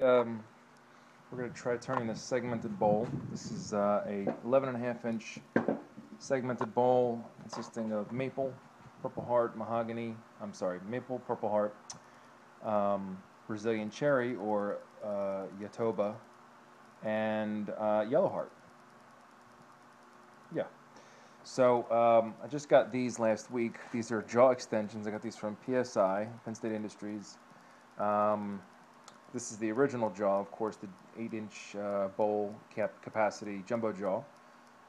Um, we're going to try turning this segmented bowl. This is a 11.5-inch segmented bowl consisting of maple, purple heart, maple, purple heart, Brazilian cherry or Yatoba, and yellow heart. Yeah. So I just got these last week. These are jaw extensions. I got these from PSI, Penn State Industries. This is the original jaw, of course, the 8-inch bowl capacity jumbo jaw.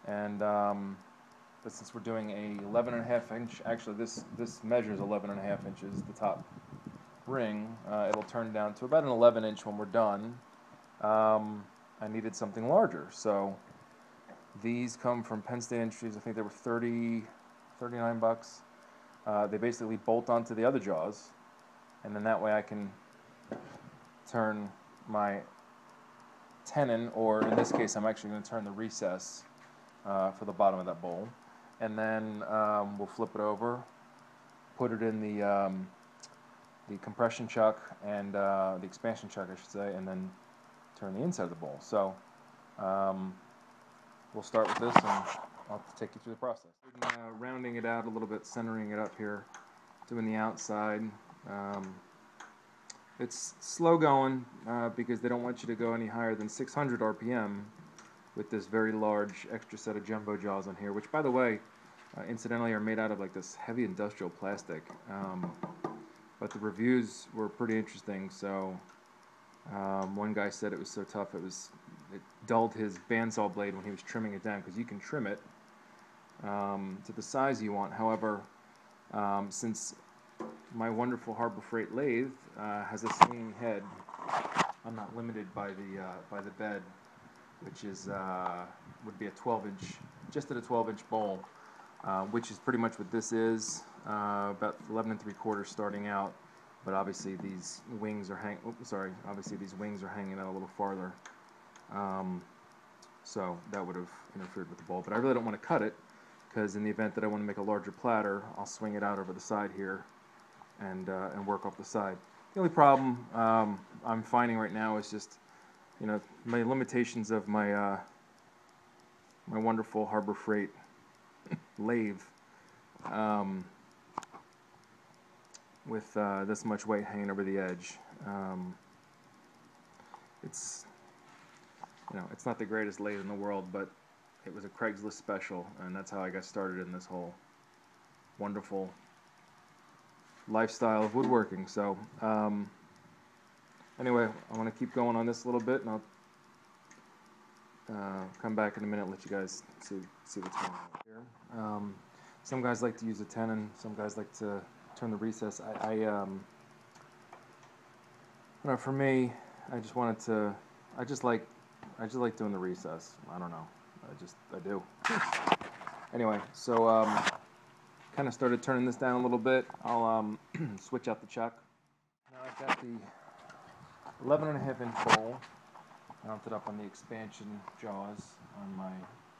And but since we're doing a 11.5-inch, actually this measures 11.5 inches, the top ring, it'll turn down to about an 11-inch when we're done. I needed something larger, so these come from Penn State Industries. I think they were 39 bucks. They basically bolt onto the other jaws, and then that way I can turn my tenon, or in this case I'm actually going to turn the recess for the bottom of that bowl, and then we'll flip it over, put it in the compression chuck and the expansion chuck, I should say, and then turn the inside of the bowl. So we'll start with this, and I'll take you through the process. Rounding it out a little bit, centering it up here, doing the outside. It's slow going because they don't want you to go any higher than 600 RPM with this very large extra set of jumbo jaws on here, which, by the way, incidentally, are made out of like this heavy industrial plastic. But the reviews were pretty interesting. So one guy said it was so tough it dulled his bandsaw blade when he was trimming it down, because you can trim it to the size you want. However, since my wonderful Harbor Freight lathe has a swinging head, I'm not limited by the bed, which is would be a 12-inch, just at a 12-inch bowl, which is pretty much what this is, about 11 3/4 starting out. But obviously these wings are hanging out a little farther, so that would have interfered with the bowl. But I really don't want to cut it, because in the event that I want to make a larger platter, I'll swing it out over the side here and work off the side. The only problem I'm finding right now is just, my limitations of my my wonderful Harbor Freight lathe, with this much weight hanging over the edge. It's it's not the greatest lathe in the world, but it was a Craigslist special, and that's how I got started in this whole wonderful lifestyle of woodworking. So anyway, I want to keep going on this a little bit, and I'll come back in a minute and let you guys see what's going on here. Some guys like to use a tenon, some guys like to turn the recess. For me, I just like doing the recess. I don't know, I do. Anyway, so kind of started turning this down a little bit. I'll switch out the chuck. Now I've got the 11.5-inch bowl mounted up on the expansion jaws on my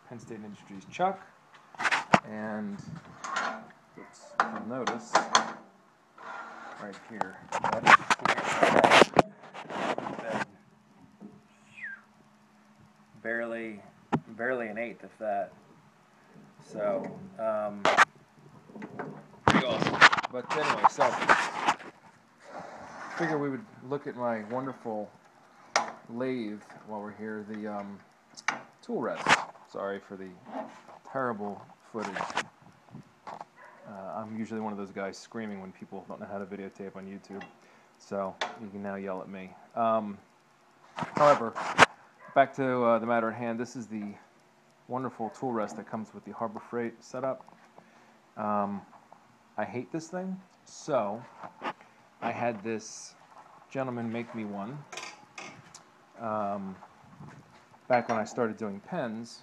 Penn State Industries chuck, and you'll notice right here, barely an eighth, if that. So pretty awesome. But anyway, so figure we would look at my wonderful lathe while we're here. The tool rest. Sorry for the terrible footage. I'm usually one of those guys screaming when people don't know how to videotape on YouTube, so you can now yell at me. However, back to the matter at hand. This is the wonderful tool rest that comes with the Harbor Freight setup. I hate this thing, so I had this gentleman make me one back when I started doing pens,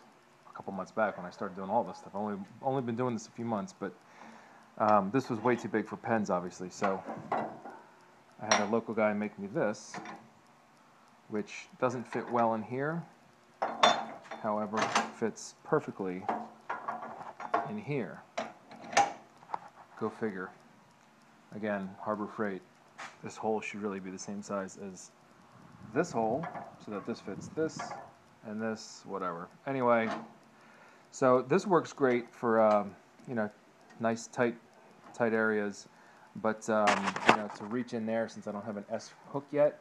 a couple months back when I started doing all this stuff. I've only been doing this a few months, but this was way too big for pens, obviously, so I had a local guy make me this, which doesn't fit well in here, however, fits perfectly in here. Go figure. Again, Harbor Freight. This hole should really be the same size as this hole so that this fits this and this, whatever. Anyway, so this works great for you know, nice tight areas, but you know, to reach in there, since I don't have an S hook yet,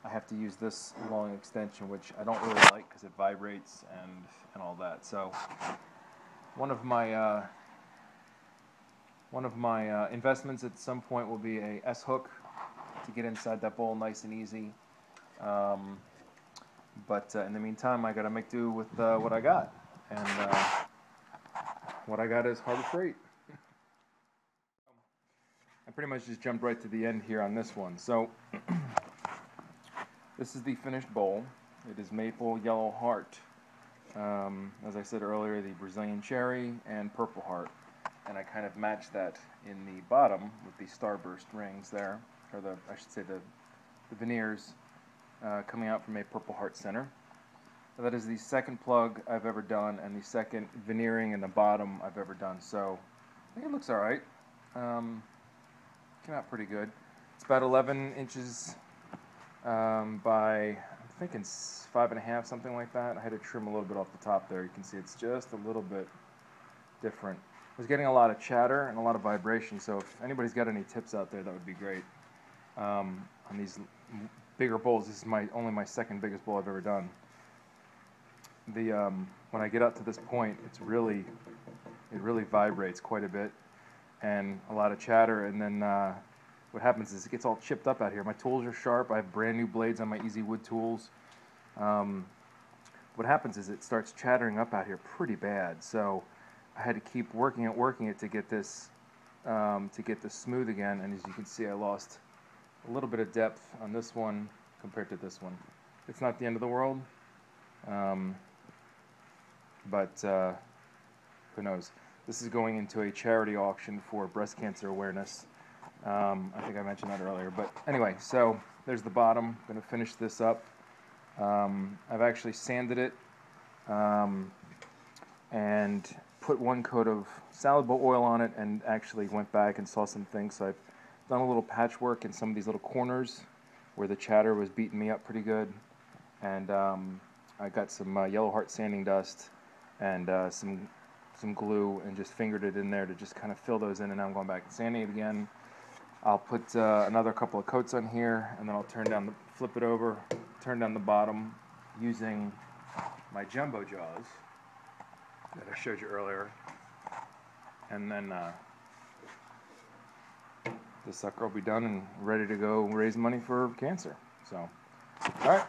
I have to use this long extension, which I don't really like because it vibrates and all that. So one of my investments at some point will be a S hook to get inside that bowl nice and easy. But in the meantime, I got to make do with what I got, and what I got is Harbor Freight. I pretty much just jumped right to the end here on this one. So this is the finished bowl. It is maple yellow heart. As I said earlier, the Brazilian cherry and purple heart. And I kind of matched that in the bottom with the starburst rings there, or I should say the veneers coming out from a purple heart center. So that is the second plug I've ever done, and the second veneering in the bottom I've ever done. So I think it looks all right. Came out pretty good. It's about 11 inches by, I'm thinking 5.5, something like that. I had to trim a little bit off the top there. You can see it's just a little bit different. I was getting a lot of chatter and a lot of vibration, so if anybody's got any tips out there, that would be great. On these bigger bowls, this is only my second biggest bowl I've ever done. When I get up to this point, it really vibrates quite a bit, and a lot of chatter, and then what happens is it gets all chipped up out here. My tools are sharp. I have brand new blades on my Easy Wood tools. What happens is it starts chattering up out here pretty bad, so I had to keep working it to get this smooth again. And as you can see, I lost a little bit of depth on this one compared to this one. It's not the end of the world, but who knows? This is going into a charity auction for breast cancer awareness. I think I mentioned that earlier, but anyway, so there's the bottom. I'm going to finish this up. I've actually sanded it and put one coat of salad bowl oil on it, and actually went back and saw some things. So I've done a little patchwork in some of these little corners where the chatter was beating me up pretty good, and I got some yellow heart sanding dust and some glue, and just fingered it in there to just kind of fill those in, and now I'm going back and sanding it again. I'll put another couple of coats on here, and then I'll flip it over, turn down the bottom using my jumbo jaws that I showed you earlier, and then this sucker will be done and ready to go raise money for cancer. So, all right.